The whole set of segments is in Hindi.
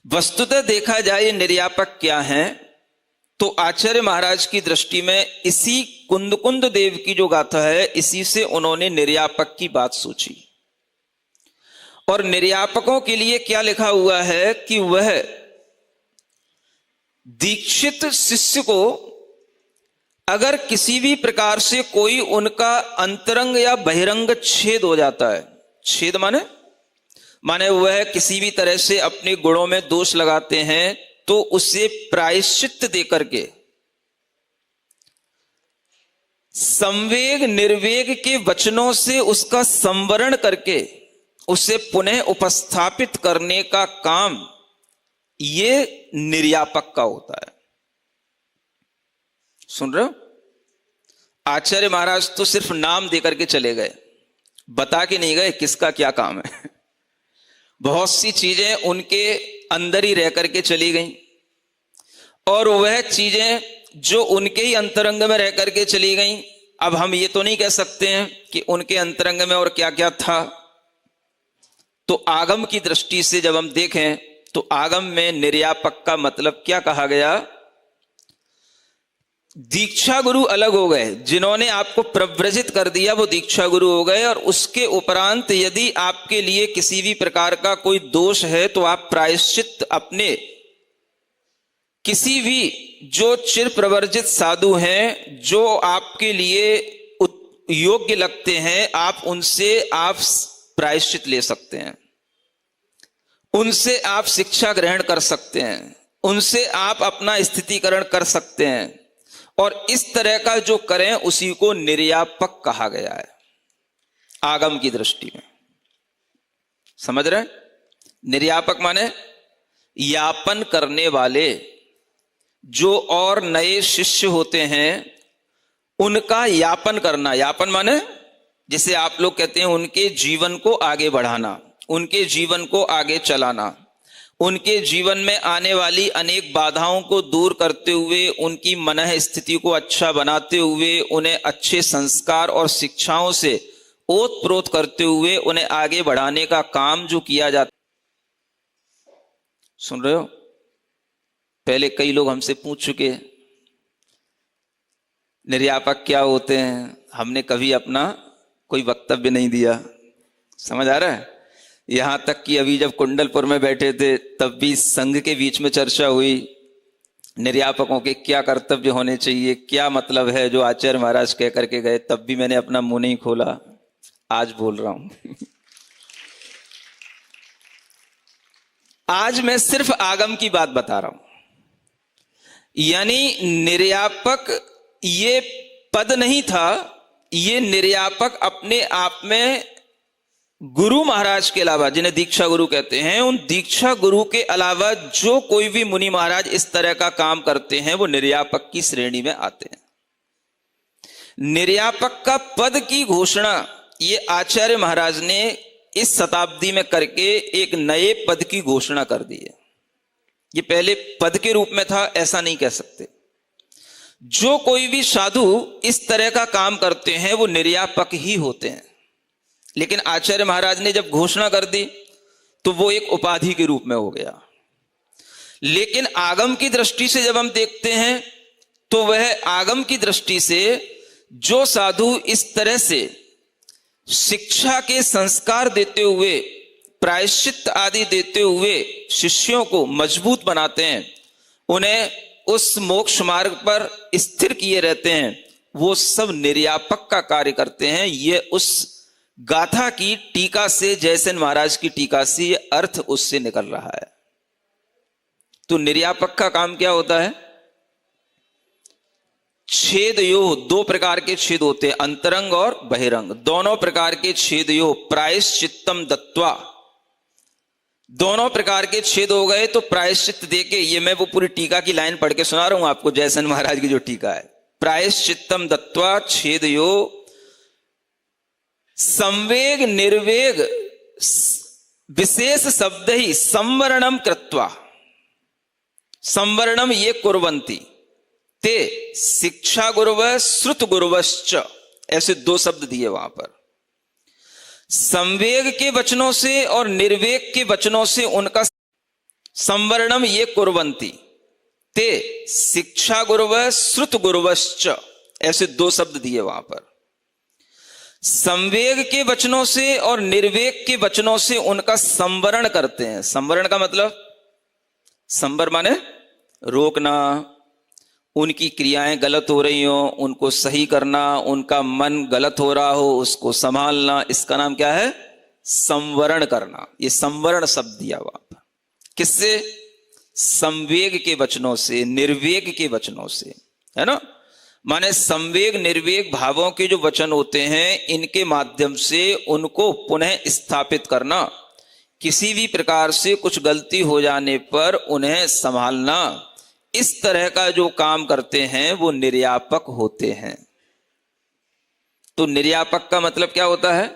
वस्तुतः देखा जाए निर्यापक क्या हैं, तो आचार्य महाराज की दृष्टि में इसी कुंद देव की जो गाथा है, इसी से उन्होंने निर्यापक की बात सोची। और निर्यापकों के लिए क्या लिखा हुआ है कि वह दीक्षित शिष्य को अगर किसी भी प्रकार से कोई उनका अंतरंग या बहिरंग छेद हो जाता है, छेद माने वह किसी भी तरह से अपने गुणों में दोष लगाते हैं, तो उसे प्रायश्चित देकर के संवेग निर्वेग के वचनों से उसका संवरण करके उसे पुनः उपस्थापित करने का काम ये निर्यापक का होता है। सुन रहे हो? आचार्य महाराज तो सिर्फ नाम देकर के चले गए, बता के नहीं गए किसका क्या काम है। बहुत सी चीजें उनके अंदर ही रह करके चली गई, और वह चीजें जो उनके ही अंतरंग में रह करके चली गई, अब हम ये तो नहीं कह सकते हैं कि उनके अंतरंग में और क्या क्या था। तो आगम की दृष्टि से जब हम देखें तो आगम में निर्यापक का मतलब क्या कहा गया? दीक्षा गुरु अलग हो गए, जिन्होंने आपको प्रव्रजित कर दिया वो दीक्षा गुरु हो गए, और उसके उपरांत यदि आपके लिए किसी भी प्रकार का कोई दोष है तो आप प्रायश्चित अपने किसी भी जो चिर प्रवर्जित साधु हैं, जो आपके लिए योग्य लगते हैं, आप उनसे आप प्रायश्चित ले सकते हैं, उनसे आप शिक्षा ग्रहण कर सकते हैं, उनसे आप अपना स्थितिकरण कर सकते हैं, और इस तरह का जो करें उसी को निर्यापक कहा गया है आगम की दृष्टि में। समझ रहे? निर्यापक माने यापन करने वाले, जो और नए शिष्य होते हैं उनका यापन करना। यापन माने जिसे आप लोग कहते हैं उनके जीवन को आगे बढ़ाना, उनके जीवन को आगे चलाना, उनके जीवन में आने वाली अनेक बाधाओं को दूर करते हुए, उनकी मनः स्थिति को अच्छा बनाते हुए, उन्हें अच्छे संस्कार और शिक्षाओं से ओतप्रोत करते हुए उन्हें आगे बढ़ाने का काम जो किया जाता। सुन रहे हो? पहले कई लोग हमसे पूछ चुके निर्यापक क्या होते हैं, हमने कभी अपना कोई वक्तव्य नहीं दिया। समझ आ रहा है? यहां तक कि अभी जब कुंडलपुर में बैठे थे तब भी संघ के बीच में चर्चा हुई, निर्यापकों के क्या कर्तव्य होने चाहिए, क्या मतलब है जो आचार्य महाराज कह करके गए, तब भी मैंने अपना मुंह नहीं खोला। आज बोल रहा हूं। आज मैं सिर्फ आगम की बात बता रहा हूं। यानी निर्यापक ये पद नहीं था, ये निर्यापक अपने आप में गुरु महाराज के अलावा, जिन्हें दीक्षा गुरु कहते हैं, उन दीक्षा गुरु के अलावा जो कोई भी मुनि महाराज इस तरह का काम करते हैं वो निर्यापक की श्रेणी में आते हैं। निर्यापक का पद की घोषणा ये आचार्य महाराज ने इस शताब्दी में करके एक नए पद की घोषणा कर दी है। ये पहले पद के रूप में था, ऐसा नहीं कह सकते। जो कोई भी साधु इस तरह का काम करते हैं वो निर्यापक ही होते हैं, लेकिन आचार्य महाराज ने जब घोषणा कर दी तो वो एक उपाधि के रूप में हो गया। लेकिन आगम की दृष्टि से जब हम देखते हैं तो वह आगम की दृष्टि से जो साधु इस तरह से शिक्षा के संस्कार देते हुए, प्रायश्चित आदि देते हुए शिष्यों को मजबूत बनाते हैं, उन्हें उस मोक्ष मार्ग पर स्थिर किए रहते हैं, वो सब निर्यापक का कार्य करते हैं। ये उस गाथा की टीका से, जयसेन महाराज की टीका से ये अर्थ उससे निकल रहा है। तो निर्यापक का काम क्या होता है? छेद यो, दो प्रकार के छेद होते हैं, अंतरंग और बहिरंग, दोनों प्रकार के छेद यो प्रायश्चित्तम दत्वा, दोनों प्रकार के छेद हो गए तो प्रायश्चित देके, ये मैं वो पूरी टीका की लाइन पढ़ के सुना रहा हूं आपको, जयसेन महाराज की जो टीका है। प्रायश्चित्तम दत्वा छेद यो संवेग निर्वेग विशेष शब्द ही संवरणम कृत्वा, संवरणम ये कुर्वन्ति ते शिक्षा गुरुव श्रुत गुरुवश्च, ऐसे दो शब्द दिए वहां पर। संवेग के वचनों से और निर्वेग के वचनों से उनका संवरणम ये कुर्वन्ति ते शिक्षा गुरुव श्रुत गुरुवश्च, ऐसे दो शब्द दिए वहां पर। संवेग के वचनों से और निर्वेग के वचनों से उनका संवरण करते हैं। संवरण का मतलब, संवर माने रोकना, उनकी क्रियाएं गलत हो रही हो उनको सही करना, उनका मन गलत हो रहा हो उसको संभालना, इसका नाम क्या है? संवरण करना। ये संवरण शब्द दिया वहां पर। किससे? संवेग के वचनों से, निर्वेग के वचनों से, है ना। माने संवेग निर्वेग भावों के जो वचन होते हैं, इनके माध्यम से उनको पुनः स्थापित करना, किसी भी प्रकार से कुछ गलती हो जाने पर उन्हें संभालना, इस तरह का जो काम करते हैं वो निर्यापक होते हैं। तो निर्यापक का मतलब क्या होता है?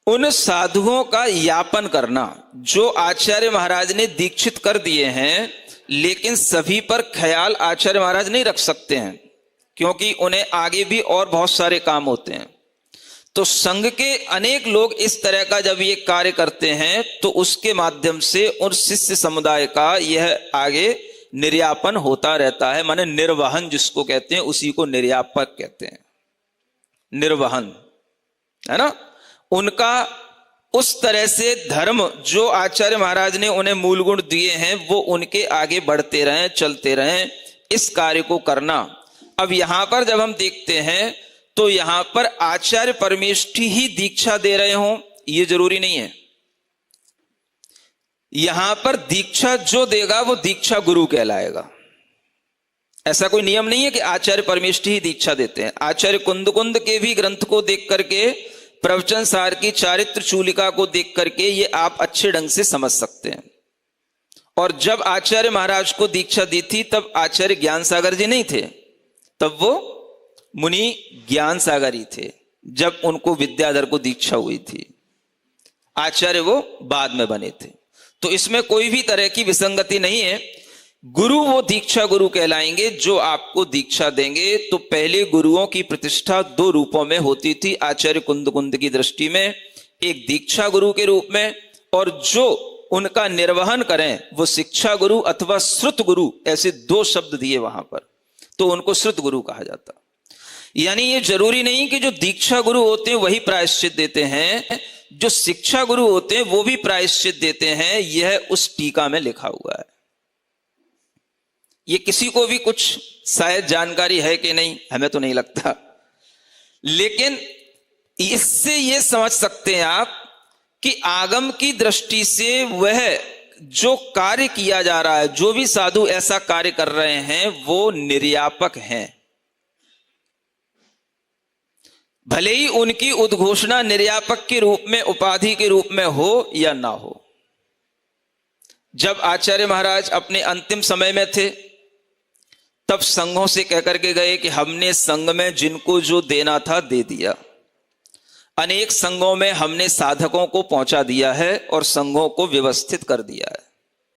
उन साधुओं का यापन करना जो आचार्य महाराज ने दीक्षित कर दिए हैं, लेकिन सभी पर ख्याल आचार्य महाराज नहीं रख सकते हैं, क्योंकि उन्हें आगे भी और बहुत सारे काम होते हैं। तो संघ के अनेक लोग इस तरह का जब ये कार्य करते हैं तो उसके माध्यम से उन शिष्य समुदाय का यह आगे निर्यापन होता रहता है। माने निर्वहन जिसको कहते हैं, उसी को निर्यापक कहते हैं। निर्वहन, है ना। उनका उस तरह से धर्म जो आचार्य महाराज ने उन्हें मूल गुण दिए हैं वो उनके आगे बढ़ते रहें, चलते रहें, इस कार्य को करना। अब यहां पर जब हम देखते हैं तो यहां पर आचार्य परमेष्ठी ही दीक्षा दे रहे हों ये जरूरी नहीं है। यहां पर दीक्षा जो देगा वो दीक्षा गुरु कहलाएगा। ऐसा कोई नियम नहीं है कि आचार्य परमेष्ठी ही दीक्षा देते हैं। आचार्य कुंद के भी ग्रंथ को देख करके, प्रवचन सार की चारित्र चूलिका को देख करके ये आप अच्छे ढंग से समझ सकते हैं। और जब आचार्य महाराज को दीक्षा दी थी तब आचार्य ज्ञान सागर जी नहीं थे, तब वो मुनि ज्ञान सागर ही थे जब उनको विद्याधर को दीक्षा हुई थी। आचार्य वो बाद में बने थे। तो इसमें कोई भी तरह की विसंगति नहीं है। गुरु वो दीक्षा गुरु कहलाएंगे जो आपको दीक्षा देंगे। तो पहले गुरुओं की प्रतिष्ठा दो रूपों में होती थी आचार्य कुंद की दृष्टि में, एक दीक्षा गुरु के रूप में, और जो उनका निर्वहन करें वो शिक्षा गुरु अथवा श्रुत गुरु, ऐसे दो शब्द दिए वहां पर, तो उनको श्रुत गुरु कहा जाता। यानी ये जरूरी नहीं कि जो दीक्षा गुरु होते हैं वही प्रायश्चित देते हैं, जो शिक्षा गुरु होते हैं वो भी प्रायश्चित देते हैं। यह उस टीका में लिखा हुआ है। ये किसी को भी कुछ शायद जानकारी है कि नहीं, हमें तो नहीं लगता, लेकिन इससे ये समझ सकते हैं आप कि आगम की दृष्टि से वह जो कार्य किया जा रहा है, जो भी साधु ऐसा कार्य कर रहे हैं वो निर्यापक हैं। भले ही उनकी उद्घोषणा निर्यापक के रूप में, उपाधि के रूप में हो या ना हो। जब आचार्य महाराज अपने अंतिम समय में थे तब संघों से कहकर के गए कि हमने संघ में जिनको जो देना था दे दिया। अनेक संघों में हमने साधकों को पहुंचा दिया है और संघों को व्यवस्थित कर दिया है।